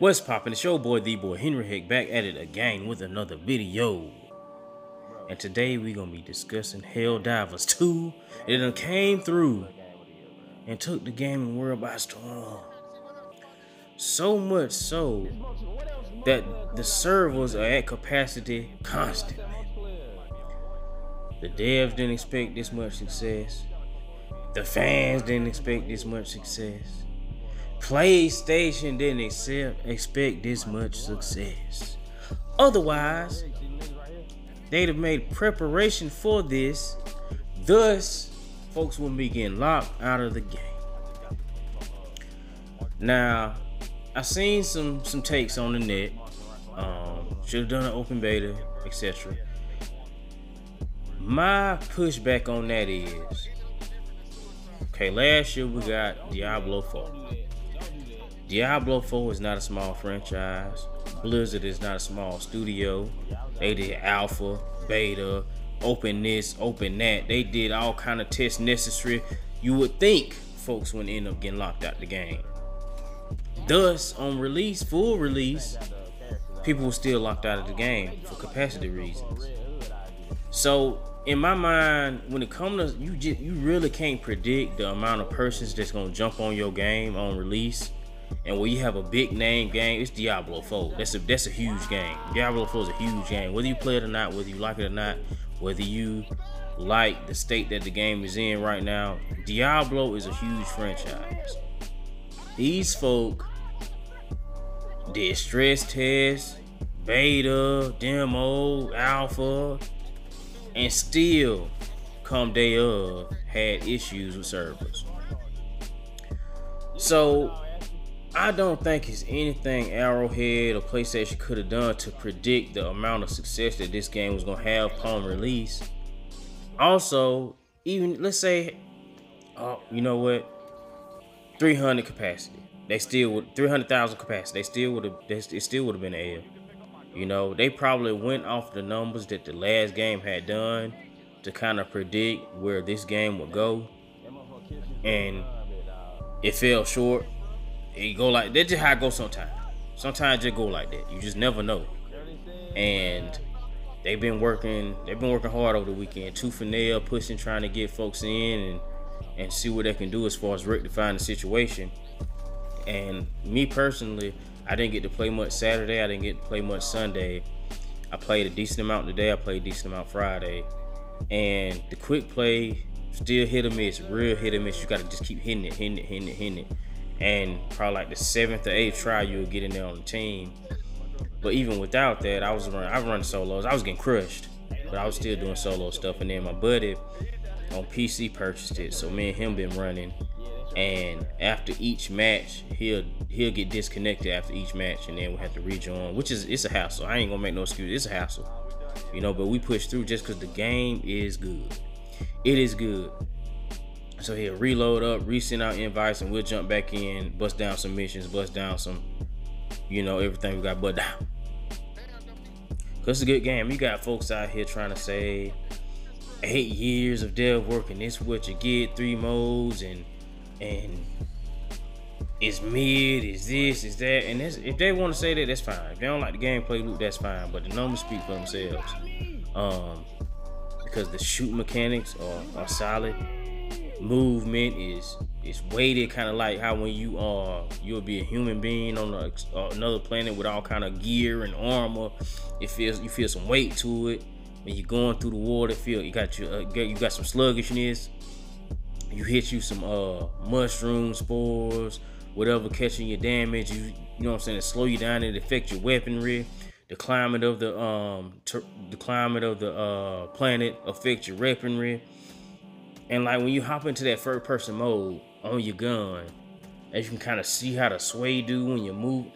What's poppin'? It's your boy, the boy Henry Hick, back at it again with another video. And today we gonna be discussing Helldivers 2. It done came through and took the gaming world by storm. So much so that the servers are at capacity constantly. The devs didn't expect this much success. The fans didn't expect this much success. PlayStation didn't expect this much success. Otherwise, they'd have made preparation for this. Thus, folks wouldn't be getting locked out of the game. Now, I've seen some takes on the net. Should have done an open beta, etc. My pushback on that is, okay, last year we got Diablo 4. Diablo 4 is not a small franchise. Blizzard is not a small studio. They did alpha, beta, open this, open that. They did all kind of tests necessary. You would think folks would end up getting locked out the game. Thus, on release, full release, people were still locked out of the game for capacity reasons. So, in my mind, when it comes to you really can't predict the amount of persons that's gonna jump on your game on release. And when you have a big name game, it's Diablo 4. That's a huge game. Diablo 4 is a huge game. Whether you play it or not, whether you like it or not, whether you like the state that the game is in right now, Diablo is a huge franchise. These folk did stress tests, beta, demo, alpha, and still, come day of, had issues with servers. So, I don't think it's anything Arrowhead or PlayStation could have done to predict the amount of success that this game was going to have upon release. Also, even, let's say, you know what? 300 capacity. They still would, 300,000 capacity. It still would have been an L. You know, they probably went off the numbers that the last game had done to kind of predict where this game would go. And it fell short. It go like that's just how it goes sometimes. Sometimes it just go like that. You just never know. And they've been working hard over the weekend, tooth and nail, pushing, trying to get folks in and see what they can do as far as rectifying the situation. And me personally, I didn't get to play much Saturday. I didn't get to play much Sunday. I played a decent amount today. I played a decent amount Friday. And the quick play, still hit or miss, real hit or miss. You gotta just keep hitting it. And probably like the 7th or 8th try, you'll get in there on the team. But even without that, I was running solos. I was getting crushed, but I was still doing solo stuff. And then my buddy on PC purchased it, so me and him been running. And after each match, he'll get disconnected after each match, and then we'll have to rejoin, which is, it's a hassle. I ain't gonna make no excuse. It's a hassle, you know. But we push through just because the game is good. It is good. So he'll reload up, resend out invites, and we'll jump back in, bust down some missions, bust down some, you know, everything we got bust down. Cause it's a good game. You got folks out here trying to say 8 years of dev work, and this is what you get, 3 modes, and it's mid, it's this, it's that, and if they want to say that, that's fine. If they don't like the gameplay loop, that's fine. But the numbers speak for themselves. Because the shoot mechanics are solid. Movement is weighted, kind of like how when you'll be a human being on another planet with all kind of gear and armor. You feel some weight to it. When you're going through the water, you got some sluggishness. You hit you some mushroom spores, whatever catching your damage. You know what I'm saying? It slow you down. It affects your weaponry. The climate of the planet affects your weaponry. And like when you hop into that third person mode on your gun, as you can kind of see how the sway do when you move,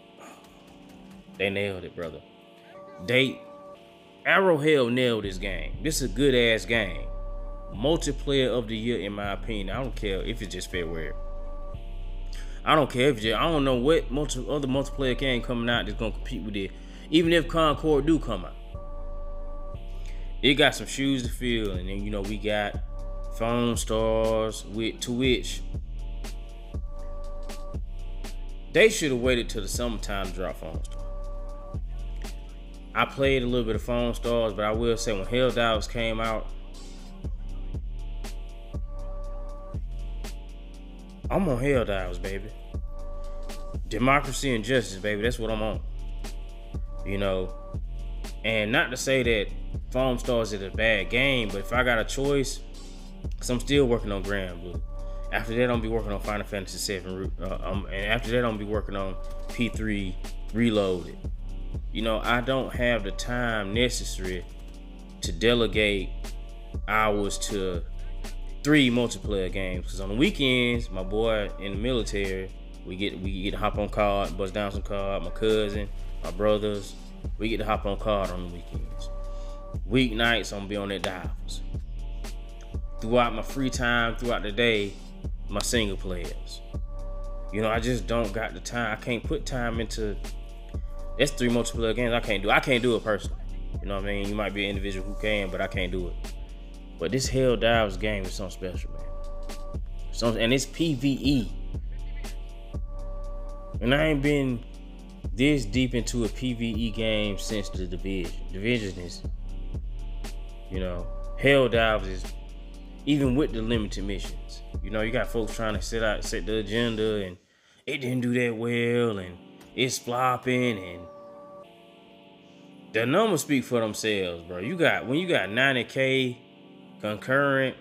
they nailed it, brother. Arrowhead nailed this game. This is a good ass game. Multiplayer of the year, in my opinion. I don't care if it's just fairware. I don't care if it's I don't know what other multiplayer game coming out that's gonna compete with it. Even if Concord do come out, it got some shoes to fill. And then, you know, we got Phone Stars, to which They should have waited till the summertime to drop Foam Star. I played a little bit of Foam Stars, but I will say when Helldivers came out, I'm on Helldivers, baby. Democracy and justice, baby. That's what I'm on. You know, and not to say that Foam Stars is a bad game, but if I got a choice, because I'm still working on Grand Blue. After that, I'm gonna be working on Final Fantasy VII, and after that, I'm gonna be working on P3 Reloaded. You know, I don't have the time necessary to delegate hours to 3 multiplayer games. Because on the weekends, my boy in the military, we get to hop on COD, bust down some COD. My cousin, my brothers, we get to hop on COD on the weekends. Weeknights, I'm gonna be on that Divers. Throughout my free time, throughout the day, my single players. You know, I just don't got the time. I can't put time into. That's 3 multiplayer games I can't do. I can't do it personally. You know what I mean? You might be an individual who can, but I can't do it. But this Helldivers game is something special, man. And it's PvE. And I ain't been this deep into a PvE game since the Division. Division is, you know, Helldivers is, even with the limited missions. You know, you got folks trying to set the agenda, and it didn't do that well, and it's flopping, and the numbers speak for themselves, bro. When you got 90K concurrent,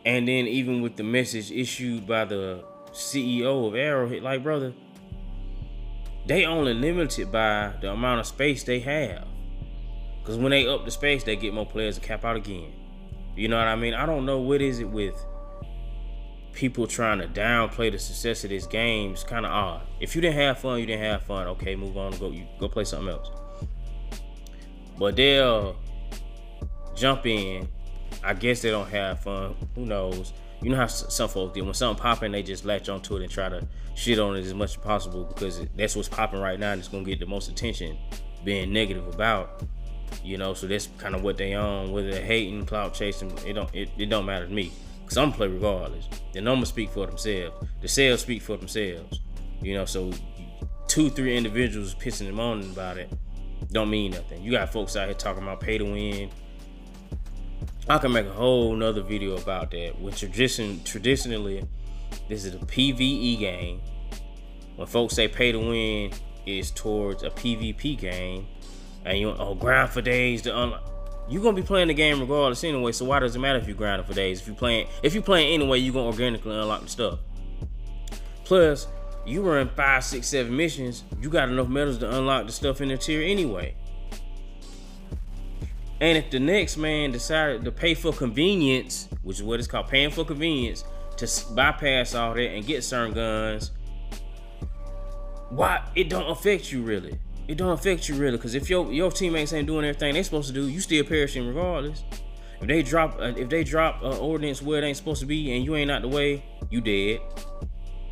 and then even with the message issued by the CEO of Arrowhead, like, brother, they only limited by the amount of space they have. Because when they up the space, they get more players to cap out again. You know what I mean? I don't know what is it with people trying to downplay the success of this game. It's kind of odd. If you didn't have fun, you didn't have fun. Okay, move on and go play something else. But they'll jump in. I guess they don't have fun. Who knows? You know how some folks do. When something popping, they just latch onto it and try to shit on it as much as possible because that's what's popping right now and it's gonna get the most attention being negative about. You know, so that's kind of what they own. Whether they're hating, clout chasing, it don't matter to me. Cause I'm gonna play regardless. The numbers speak for themselves. The sales speak for themselves. You know, so 2-3 individuals pissing and moaning about it don't mean nothing. You got folks out here talking about pay to win. I can make a whole nother video about that. When traditionally, this is a PvE game. When folks say pay to win is towards a PvP game, and you grind for days to unlock. You're gonna be playing the game regardless anyway, so why does it matter if you're grinding for days? If you're playing anyway, you're gonna organically unlock the stuff. Plus, you run 5, 6, 7 missions, you got enough medals to unlock the stuff in the tier anyway. And if the next man decided to pay for convenience, which is what it's called, paying for convenience, to bypass all that and get certain guns, why? It don't affect you really. It don't affect you really, because if your teammates ain't doing everything they supposed to do, you still perishing regardless. If they drop ordnance where it ain't supposed to be and you ain't out the way, you dead.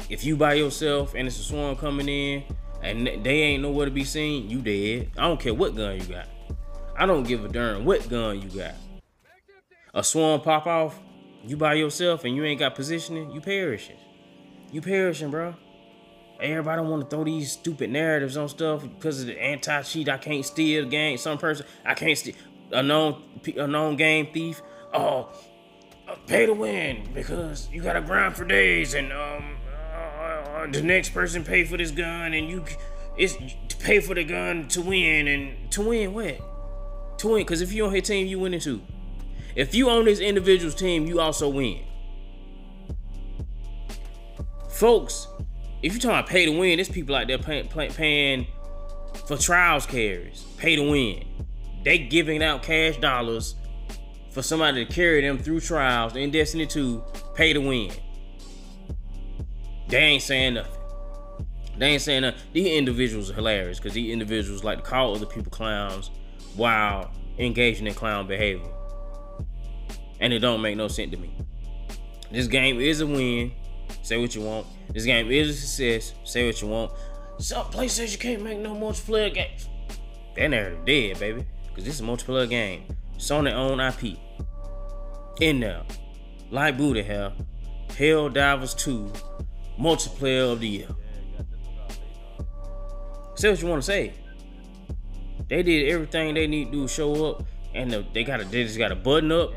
If you by yourself and it's a swarm coming in and they ain't nowhere to be seen, you dead. I don't care what gun you got. I don't give a darn what gun you got. A swarm pop off, you by yourself and you ain't got positioning, you perishing. You perishing, bro. Everybody want to throw these stupid narratives on stuff because of the anti-cheat. I can't steal game. Some person, I can't steal. A known game thief. Oh, pay to win because you gotta grind for days, and the next person pay for this gun, and it's to pay for the gun to win, and to win what? To win, because if you on his team, you winning too. If you on this individual's team, you also win. Folks, if you're talking about pay to win, there's people out there paying for trials carries. Pay to win. They giving out cash dollars for somebody to carry them through trials in Destiny 2. Pay to win. They ain't saying nothing. They ain't saying nothing. These individuals are hilarious because these individuals like to call other people clowns while engaging in clown behavior. And it don't make no sense to me. This game is a win. Say what you want. This game is a success. Say what you want. Some PlayStation can't make no multiplayer games. That narrative dead, baby. Because this is a multiplayer game. Sony own IP. In there. Like Booty Hell. Helldivers 2. multiplayer of the year. Say what you want to say. They did everything they need to do to show up, and they just got to button up.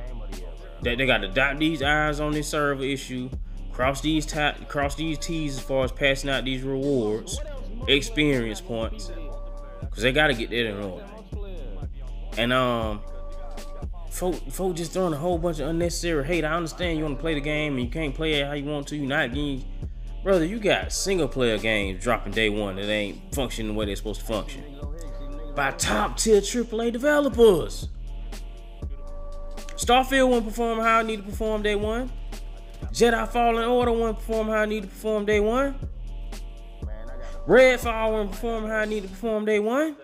They got to dot these I's on this server issue, cross these T's as far as passing out these rewards, experience points, because they got to get that in order. And folk just throwing a whole bunch of unnecessary hate. I understand you want to play the game and you can't play it how you want to. You're not getting, brother. You got single player games dropping day one that ain't functioning the way they're supposed to function by top tier AAA developers. Starfield won't perform how I need to perform day one. Jedi Fallen Order won't perform how I need to perform day one. Redfall won't perform how I need to perform day one.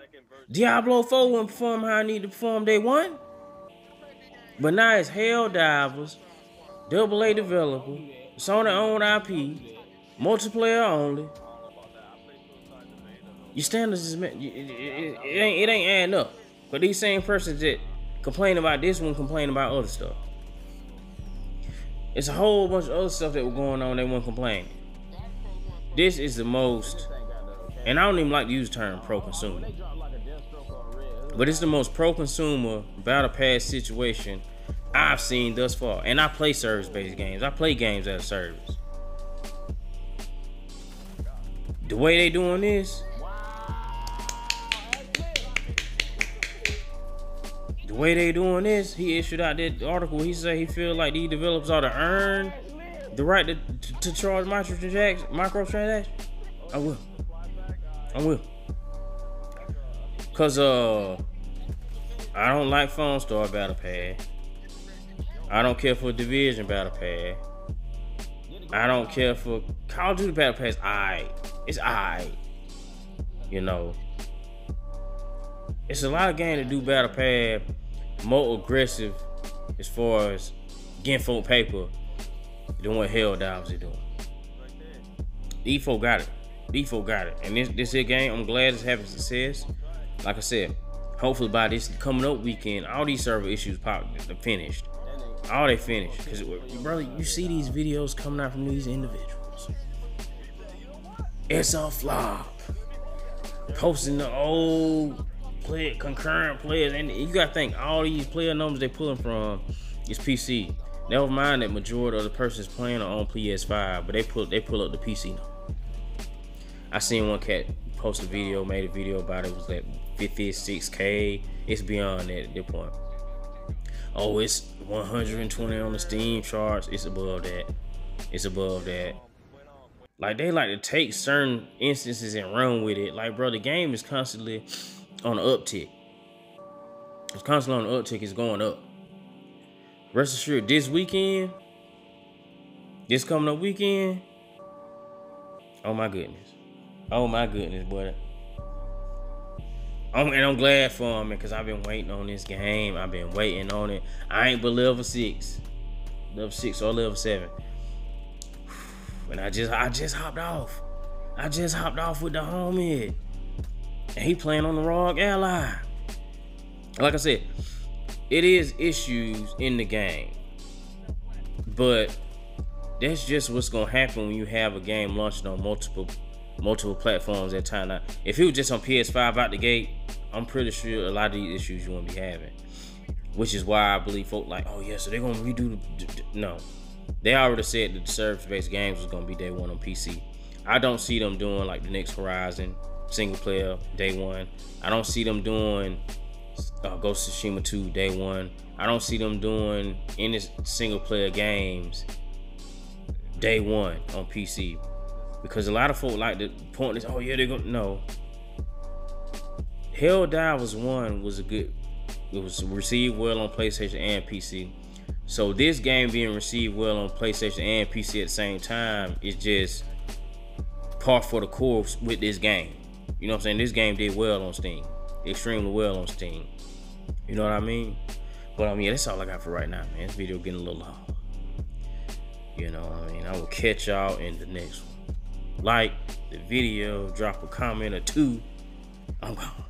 Diablo 4 won't perform how I need to perform day one. But now it's Helldivers, AA developer, Sony owned IP, multiplayer only. Your standards is it ain't adding up. But these same persons that complain about this one complain about other stuff. It's a whole bunch of other stuff that was going on they weren't complaining. This is the most, and I don't even like to use the term pro-consumer, but it's the most pro-consumer battle pass situation I've seen thus far. And I play service-based games. I play games as a service. The way they doing this, he issued out that article. He said he feel like these developers ought to earn the right to charge microtransactions. I will. Cause I don't like Phone Star Battle Pass. I don't care for Division Battle Pass. I don't care for Call of Duty Battle Pass. It's alright. You know, it's a lot of games that do Battle Pass more aggressive as far as getting folk paper than what Helldivers are doing. These folk got it. And this here game, I'm glad it's having success. Like I said, hopefully by this coming up weekend, all these server issues finished. All they finished. Because, brother, you see these videos coming out from these individuals. It's a flop. Posting the old concurrent players, and you gotta think all these player numbers they pulling from is PC. Never mind that majority of the persons playing are on PS5, but they pull up the PC number. I seen one cat post a video, made a video about it was like 56K. It's beyond that at this point. Oh, it's 120 on the Steam charts. It's above that. Like, they like to take certain instances and run with it. Like, bro, the game is constantly on the uptick. It's constantly on the uptick. It's going up. Rest assured, this coming up weekend, oh my goodness, boy. And I'm glad for him, because I've been waiting on this game. I've been waiting on it. I ain't but level 6 or level 7. And I just hopped off. I just hopped off with the homie. And he playing on the Rogue Ally. Like I said, it is issues in the game. But that's just what's gonna happen when you have a game launched on multiple platforms at a time. Now, if it was just on PS5 out the gate, I'm pretty sure a lot of these issues you won't be having. Which is why I believe folk like, oh yeah, so they're gonna redo no. They already said that the service-based games was gonna be day one on PC. I don't see them doing like the next Horizon single player day one. I don't see them doing Ghost of Tsushima 2 day one. I don't see them doing any single player games day one on PC, because a lot of folk like to point this, oh yeah, they're gonna, no. Helldivers 1 was it was received well on PlayStation and PC. So this game being received well on PlayStation and PC at the same time is just par for the course with this game. You know what I'm saying? This game did well on Steam, extremely well on Steam. You know what I mean? But yeah, that's all I got for right now, man. This video getting a little long. You know what I mean? I will catch y'all in the next one. Like the video, drop a comment or two. I'm gone.